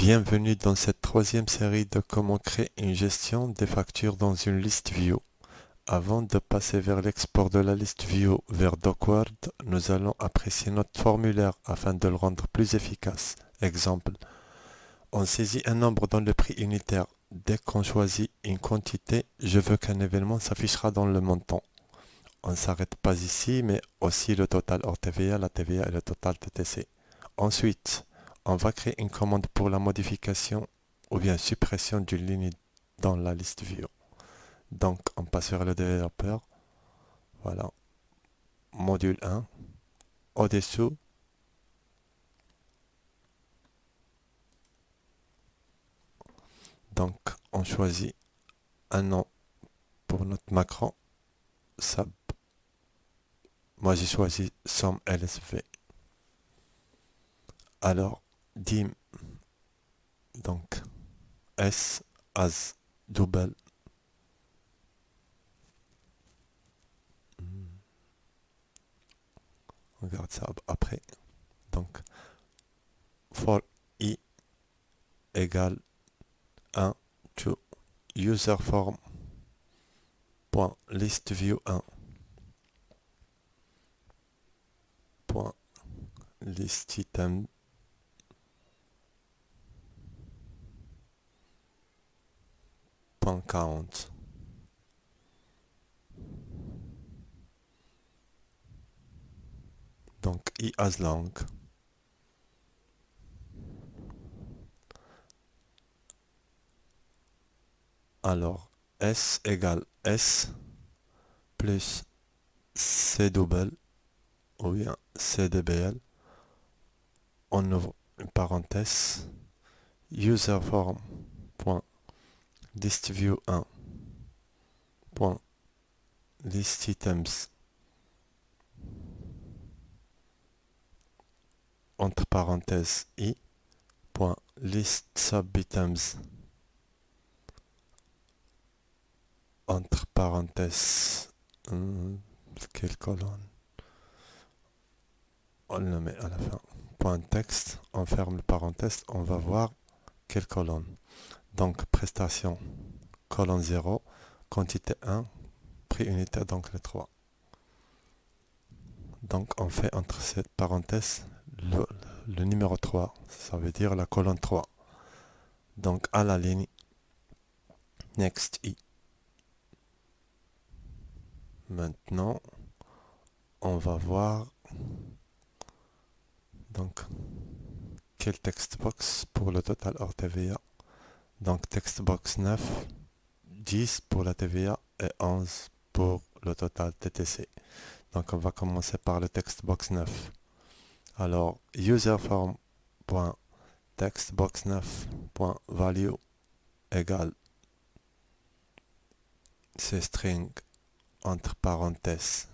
Bienvenue dans cette troisième série de comment créer une gestion des factures dans une liste view. Avant de passer vers l'export de la liste view vers DocWord, nous allons apprécier notre formulaire afin de le rendre plus efficace. Exemple, on saisit un nombre dans le prix unitaire. Dès qu'on choisit une quantité, je veux qu'un événement s'affichera dans le montant. On ne s'arrête pas ici, mais aussi le total hors TVA, la TVA et le total TTC. Ensuite, on va créer une commande pour la modification ou bien suppression d'une ligne dans la liste view. Donc, on passe vers le développeur. Voilà. Module 1. Au-dessous, donc, on choisit un nom pour notre macro. Sub. Moi, j'ai choisi somme LSV. Alors, dim, donc, S as double. On regarde ça après. Donc, for i égale 1 to user form point list view 1 point list item point count. Donc i as long. Alors s égale s plus c double ou bien cdbl. On ouvre une parenthèse. User form point list view 1 point list items entre parenthèses i point list subitems entre parenthèses quelle colonne, on le met à la fin. Point texte, on ferme le parenthèse, on va voir quelle colonne. Donc prestation, colonne 0, quantité 1, prix unitaire, donc le 3. Donc on fait entre cette parenthèse le numéro 3, ça veut dire la colonne 3. Donc à la ligne next i. Maintenant, on va voir donc quel text box pour le total hors TVA. Donc text box 9, 10 pour la TVA et 11 pour le total TTC. Donc on va commencer par le text box 9. Alors userform.textbox9.value égale c'est string entre parenthèses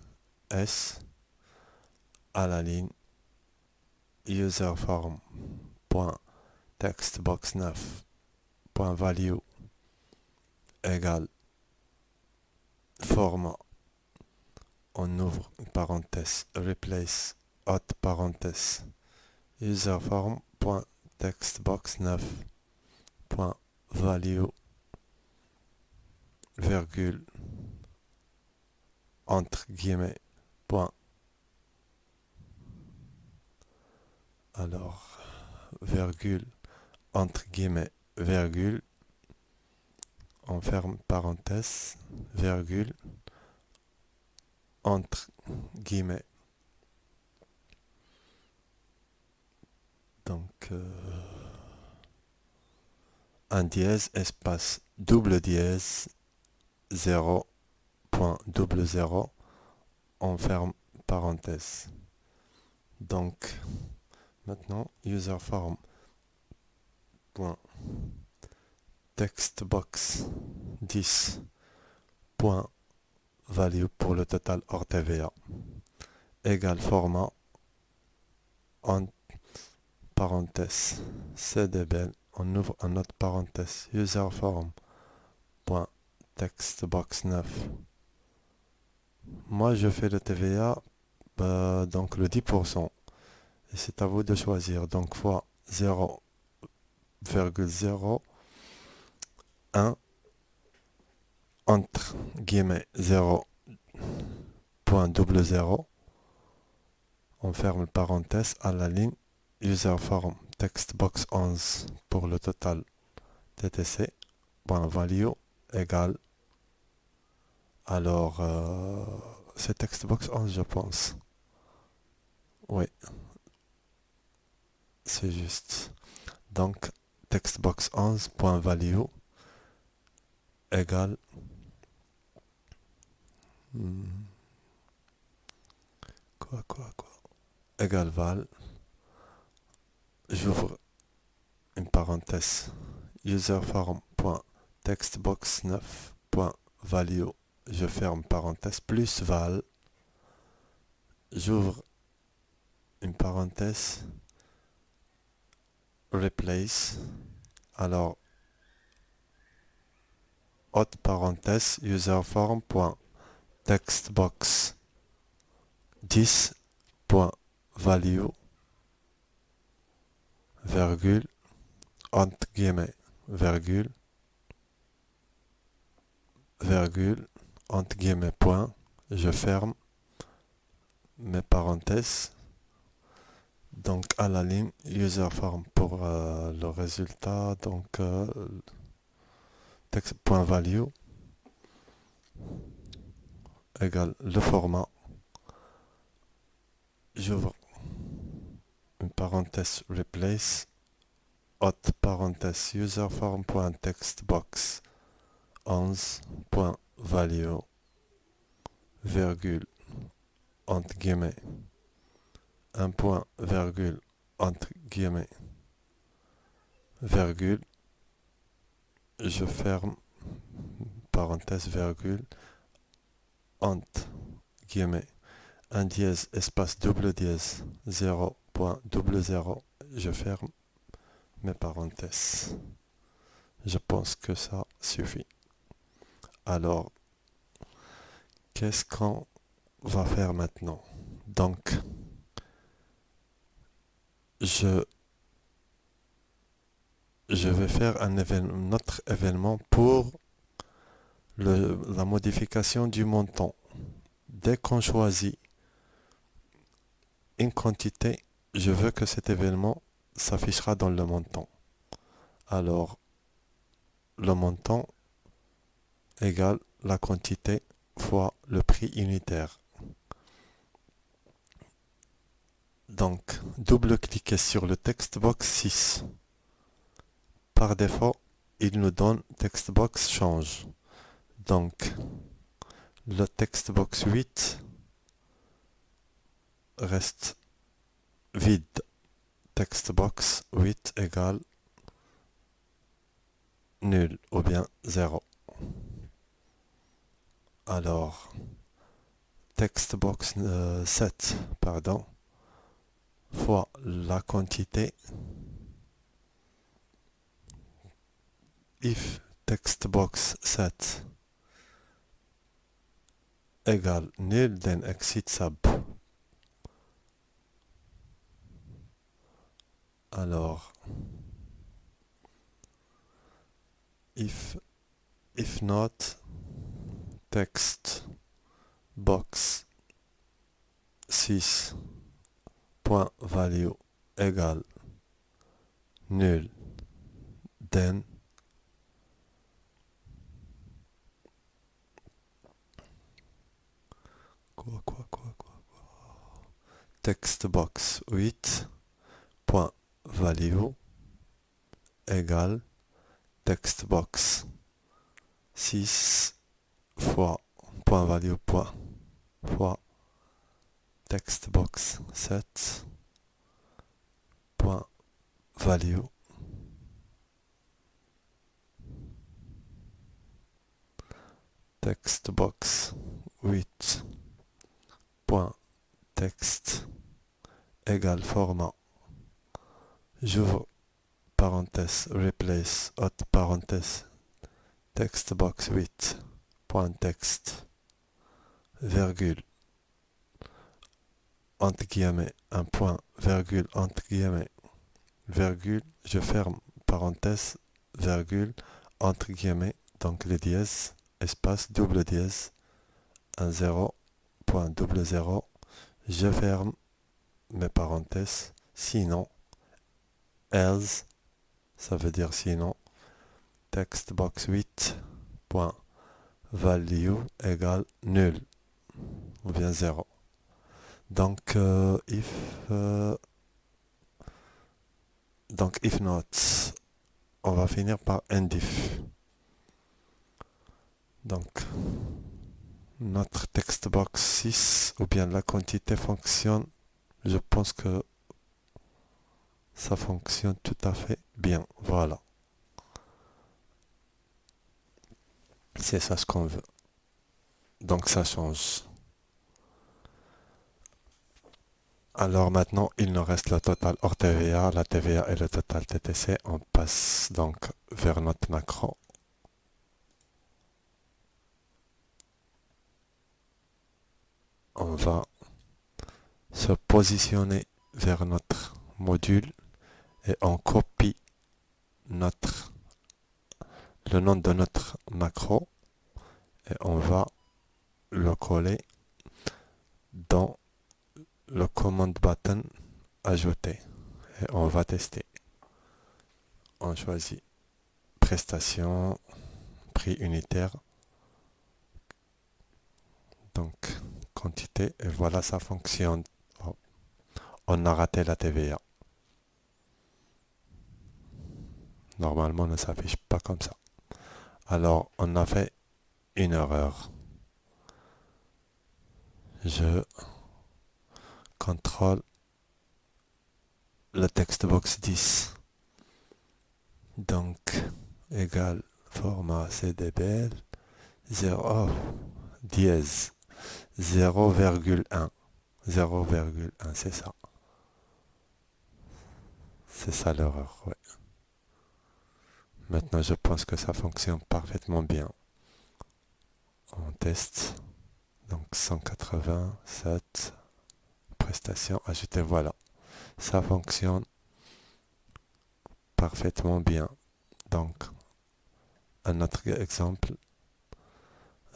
s à la ligne userform.textbox9.value égale format, on ouvre une parenthèse, replace, haute parenthèse, userform.textbox9.value, virgule, entre guillemets, point. Alors, virgule, entre guillemets, virgule, on ferme parenthèse, virgule, entre guillemets. Donc, un dièse, espace, double dièse, 0, point, double 0, on ferme parenthèse. Donc, maintenant, userform, point, textbox 10, point, value pour le total hors TVA, égale format, en parenthèse, cdbl, on ouvre un autre parenthèse, userform.textbox9. Moi, je fais le TVA, donc le 10%. Et c'est à vous de choisir. Donc, fois 0,0 1 entre guillemets 0.00, on ferme le parenthèse à la ligne user form textbox 11 pour le total TTC, point value égale, alors c'est textbox 11 je pense, oui c'est juste, donc textbox 11 point value égale quoi égale val, j'ouvre une parenthèse userform.textbox9.value, je ferme parenthèse, plus val, j'ouvre une parenthèse, replace, alors haute parenthèse userform.textbox10.value, virgule, entre guillemets, virgule, entre guillemets, point, je ferme mes parenthèses, donc à la ligne userform pour le résultat, donc point value égale le format, j'ouvre une parenthèse replace, haute parenthèse userform.textbox 11.value, virgule, entre guillemets, un point, virgule, entre guillemets, virgule, je ferme, parenthèse, virgule, entre guillemets, un dièse, espace double dièse, 0.00, je ferme mes parenthèses. Je pense que ça suffit. Alors, qu'est-ce qu'on va faire maintenant? Donc, je vais faire un autre événement pour la modification du montant. Dès qu'on choisit une quantité, je veux que cet événement s'affichera dans le montant. Alors, le montant égale la quantité fois le prix unitaire. Donc, double-cliquez sur le textbox 6. Par défaut, il nous donne textbox change. Donc, le textbox 8 reste vide. Textbox 8 égale nul ou bien 0. Alors, textbox 7, pardon, fois la quantité if textbox 7 égale nul, then exit sub. Alors, if not, text box 6 point value égale nul, then textbox 8 point value égale textbox 6 fois point value point fois textbox 7 point value textbox 8 point text égale format, j'ouvre parenthèse replace haute parenthèse textbox 8 point text virgule entre guillemets un point virgule entre guillemets virgule, je ferme parenthèse, virgule, entre guillemets, donc les dièses, espace, double dièse, un 0, point double 0, je ferme mes parenthèses, sinon, else, ça veut dire sinon, textbox 8, point, value égale nul, ou bien 0. Donc, if not, on va finir par end if. Donc, notre textbox 6 ou bien la quantité fonctionne. Je pense que ça fonctionne tout à fait bien. Voilà. C'est ça ce qu'on veut. Donc ça change. Alors maintenant, il nous reste le total hors TVA, la TVA et le total TTC. On passe donc vers notre macro. On va se positionner vers notre module et on copie le nom de notre macro et on va le coller dans le command button ajouter et on va tester. On choisit prestation, prix unitaire, donc quantité et voilà ça fonctionne. Oh, on a raté la TVA. Normalement ne s'affiche pas comme ça. Alors on a fait une erreur. Je contrôle le textbox 10. Donc, égal format CDBL 0, dièse 0,1. 0,1, c'est ça. C'est ça l'erreur, ouais. Maintenant, je pense que ça fonctionne parfaitement bien. On teste. Donc, 187 prestations ajoutées, voilà. Ça fonctionne parfaitement bien. Donc, un autre exemple,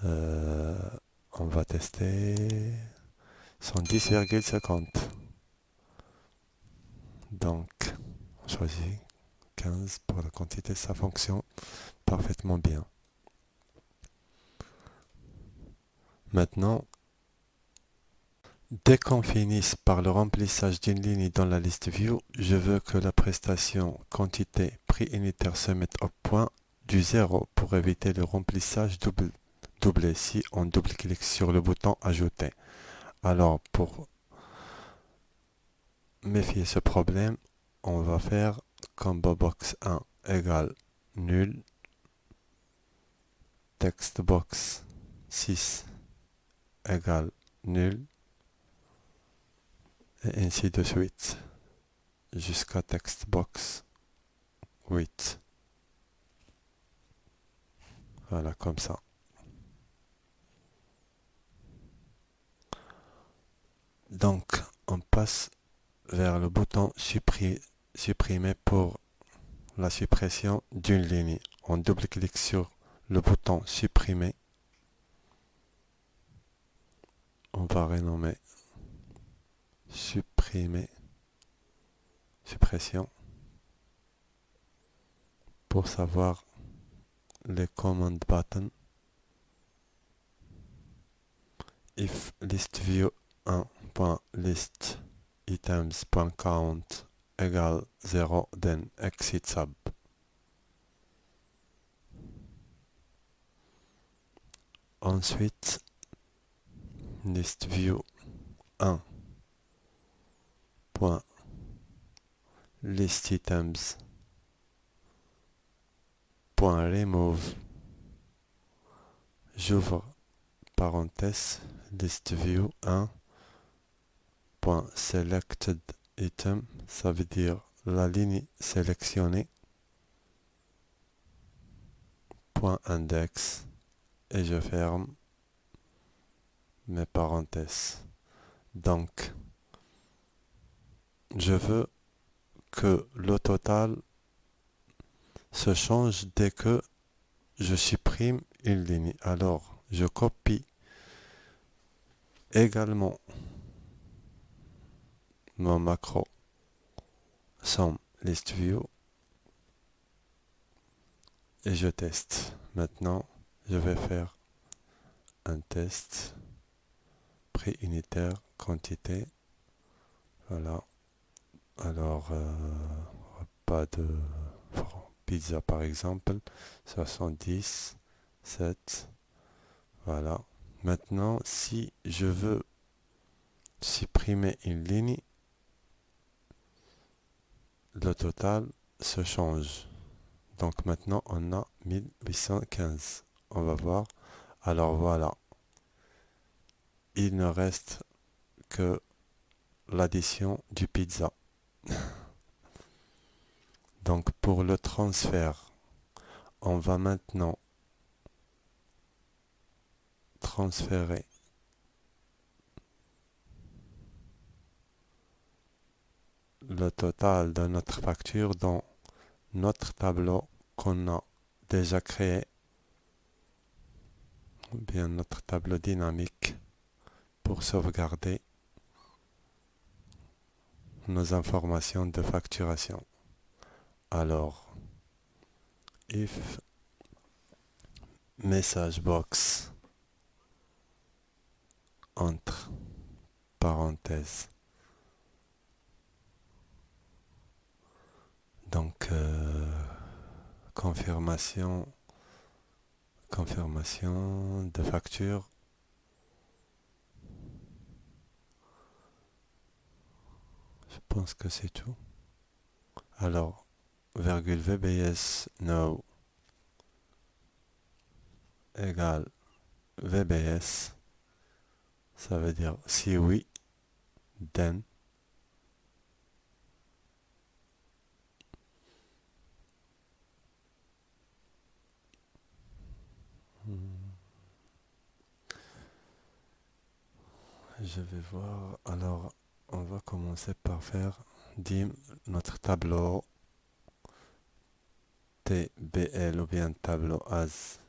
on va tester 110,50. Donc, on choisit 15 pour la quantité, ça fonctionne parfaitement bien. Maintenant, dès qu'on finisse par le remplissage d'une ligne dans la liste view, je veux que la prestation quantité prix unitaire se mette au point du 0 pour éviter le remplissage doublé si on double-clique sur le bouton ajouter. Alors, pour méfier ce problème, on va faire combo box 1 égale nul, textbox 6 égale nul, et ainsi de suite, jusqu'à textbox 8. Voilà, comme ça. Donc, on passe vers le bouton supprimer pour la suppression d'une ligne. On double-clique sur le bouton supprimer. On va renommer supprimer, suppression, pour savoir les command buttons. If list view 1.list items.count égale 0, then exit sub. Ensuite, list view 1.list items.remove, j'ouvre parenthèse, list view 1.selected item, ça veut dire la ligne sélectionnée, point index, et je ferme mes parenthèses. Donc, je veux que le total se change dès que je supprime une ligne. Alors, je copie également mon macro SOM list view et je teste. Maintenant, je vais faire un test prix unitaire, quantité. Voilà. Alors, pas de pizza par exemple, 70, 7. Voilà. Maintenant, si je veux supprimer une ligne, le total se change. Donc maintenant, on a 1815. On va voir. Alors voilà. Il ne reste que l'addition du pizza. Donc pour le transfert, on va maintenant transférer le total de notre facture dans notre tableau qu'on a déjà créé, ou bien notre tableau dynamique pour sauvegarder nos informations de facturation. Alors, if message box entre parenthèses. Donc, confirmation de facture. Je pense que c'est tout. Alors, virgule VBS no égale VBS. Ça veut dire si oui, then. Je vais voir. Alors, on va commencer par faire dim notre tableau TBL ou bien tableau as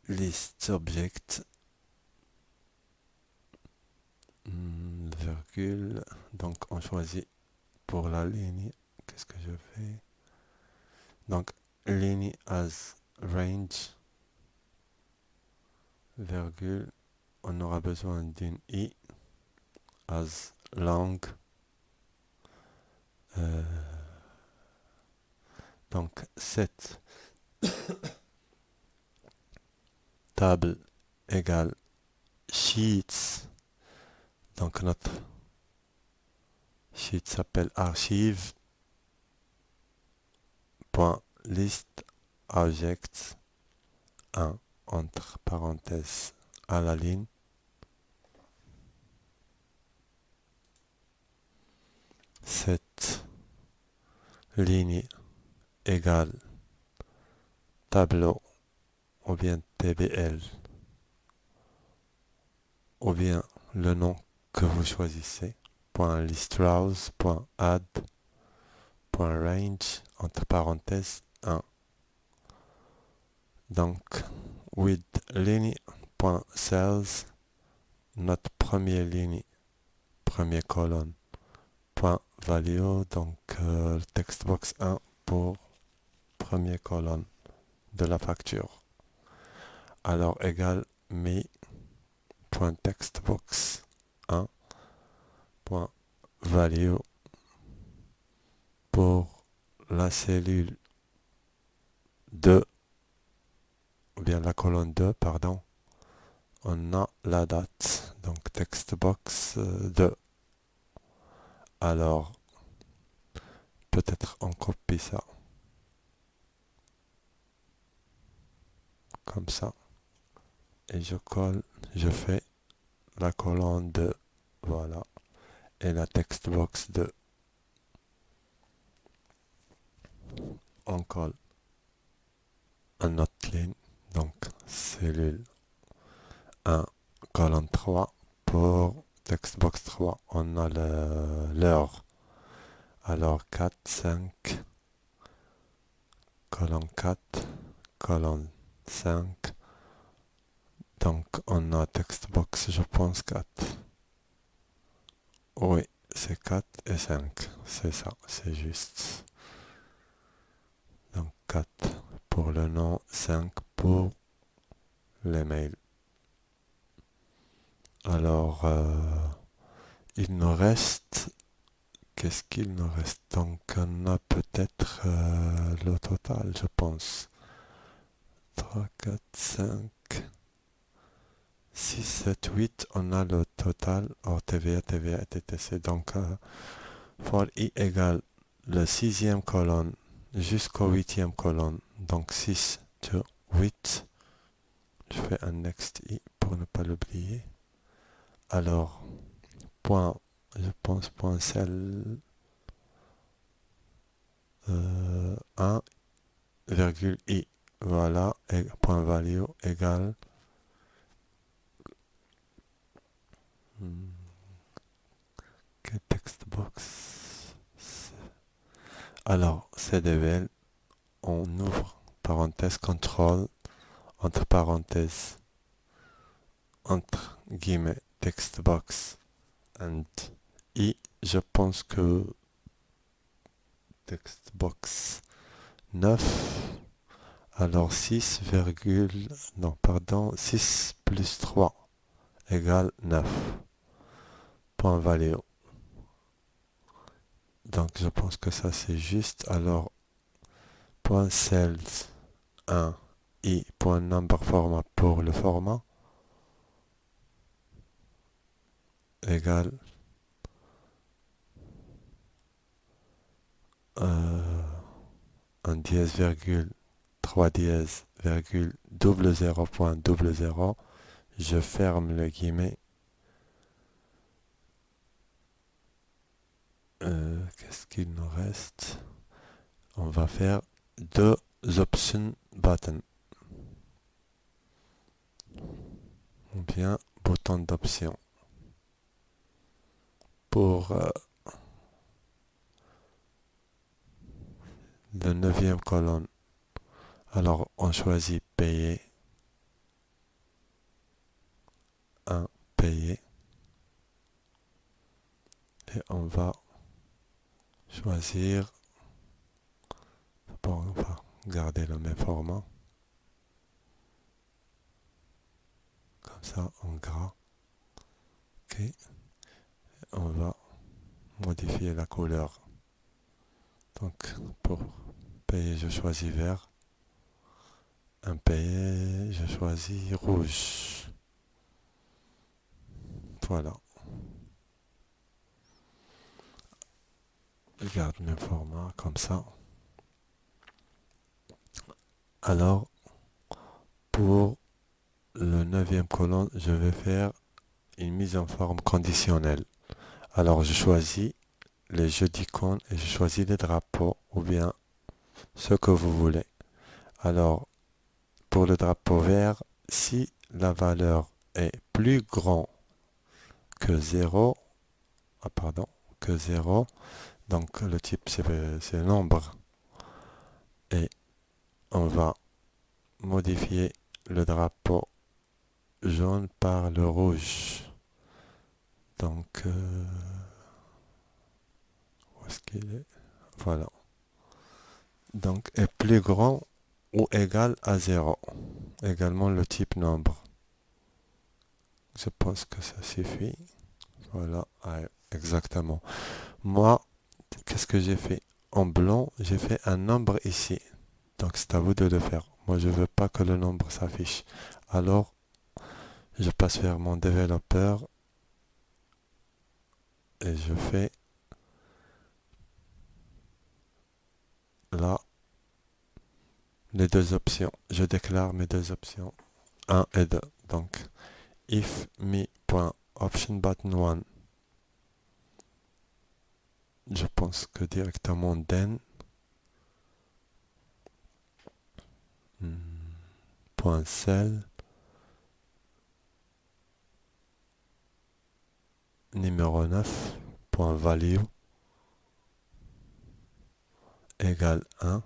list object virgule. Donc on choisit pour la ligne. Qu'est-ce que je fais? Donc ligne as range virgule. On aura besoin d'une i as long. Donc set table égale sheets. Donc notre sheet s'appelle archive point list objects 1 entre parenthèses à la ligne. Cette ligne égale tableau ou bien TBL ou bien le nom que vous choisissez. .listRows.add.range entre parenthèses 1. Donc with ligne.cells, notre première ligne, première colonne, point value, donc textbox 1 pour première colonne de la facture. Alors égale me.textbox 1 point value pour la cellule 2 ou bien la colonne 2 pardon, on a la date, donc textbox 2. Alors peut-être on copie ça comme ça et je colle, je fais la colonne 2, voilà, et la textbox 2. On colle une autre ligne, donc cellule 1, colonne 3 pour textbox 3. On a l'heure. Alors 4, 5, colonne 4, colonne 5. Donc on a textbox, je pense 4. Oui, c'est 4 et 5. C'est ça, c'est juste. Donc 4 pour le nom, 5 pour les mails. Alors, il nous reste... Qu'est-ce qu'il nous reste? Donc on a peut-être le total, je pense. 3, 4, 5, 6, 7, 8. On a le total hors TVA, TVA et TTC. Donc, for i égale la sixième colonne jusqu'au huitième colonne. Donc 6, 2, 8. Je fais un next i pour ne pas l'oublier. Alors, point, je pense point cell 1, virgule i. Voilà, et point value égale text box. Alors, CDVL, on ouvre parenthèse contrôle entre parenthèses entre guillemets text box and i. Je pense que text box 9. Alors 6, non, pardon, 6 plus 3 égale 9. Point value. Donc je pense que ça c'est juste. Alors point cells 1 i point number format pour le format égale un dièse virgule 3 dièse virgule double 0 point double 0. Je ferme le guillemet. Qu'est-ce qu'il nous reste? On va faire deux option button ou bien bouton d'option pour le neuvième colonne. Alors on choisit payer, un payer, et on va choisir, bon, on va garder le même format, comme ça en gras. Ok, on va modifier la couleur. Donc pour payer je choisis vert, impayé je choisis rouge. Voilà. Je garde le même format comme ça. Alors pour le neuvième colonne, je vais faire une mise en forme conditionnelle. Alors je choisis les jeux d'icônes et je choisis les drapeaux ou bien ce que vous voulez. Alors pour le drapeau vert, si la valeur est plus grand que 0, que 0, donc le type c'est nombre, et on va modifier le drapeau jaune par le rouge. Donc où est-ce qu'il est? Voilà. Donc est plus grand ou égal à 0. Également le type nombre. Je pense que ça suffit. Voilà, ouais, exactement. Moi, qu'est-ce que j'ai fait? En blanc, j'ai fait un nombre ici. Donc c'est à vous de le faire. Moi, je veux pas que le nombre s'affiche. Alors, je passe vers mon développeur et je fais là les deux options. Je déclare mes deux options, un et 2. Donc, if me.optionButton1, je pense que directement then point cell numéro 9 point value égale 1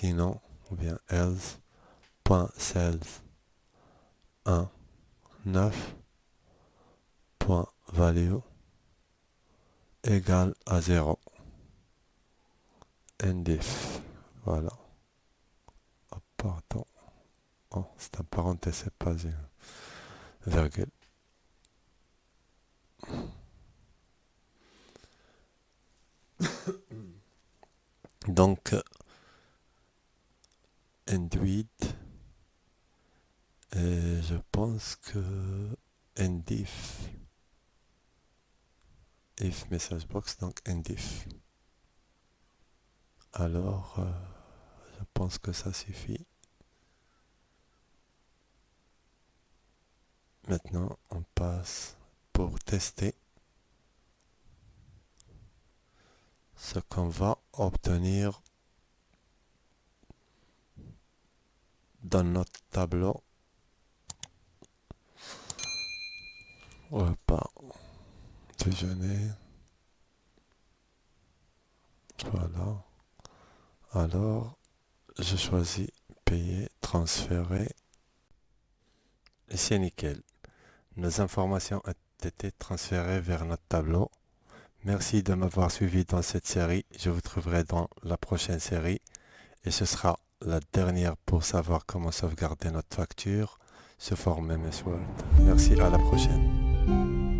sinon, ou bien else.sales 1 9.value égale à 0. Endif. Voilà. Oh, pardon. Oh, c'est un parenthèse, c'est pas une virgule. Donc, enduit, et je pense que endif, if message box, donc endif. Alors, je pense que ça suffit. Maintenant, on passe pour tester ce qu'on va obtenir dans notre tableau repas déjeuner. Voilà. Alors, je choisis payer, transférer. Et c'est nickel. Nos informations ont été transférées vers notre tableau. Merci de m'avoir suivi dans cette série. Je vous trouverai dans la prochaine série. Et ce sera la dernière pour savoir comment sauvegarder notre facture sous forme MS Word. Merci, à la prochaine.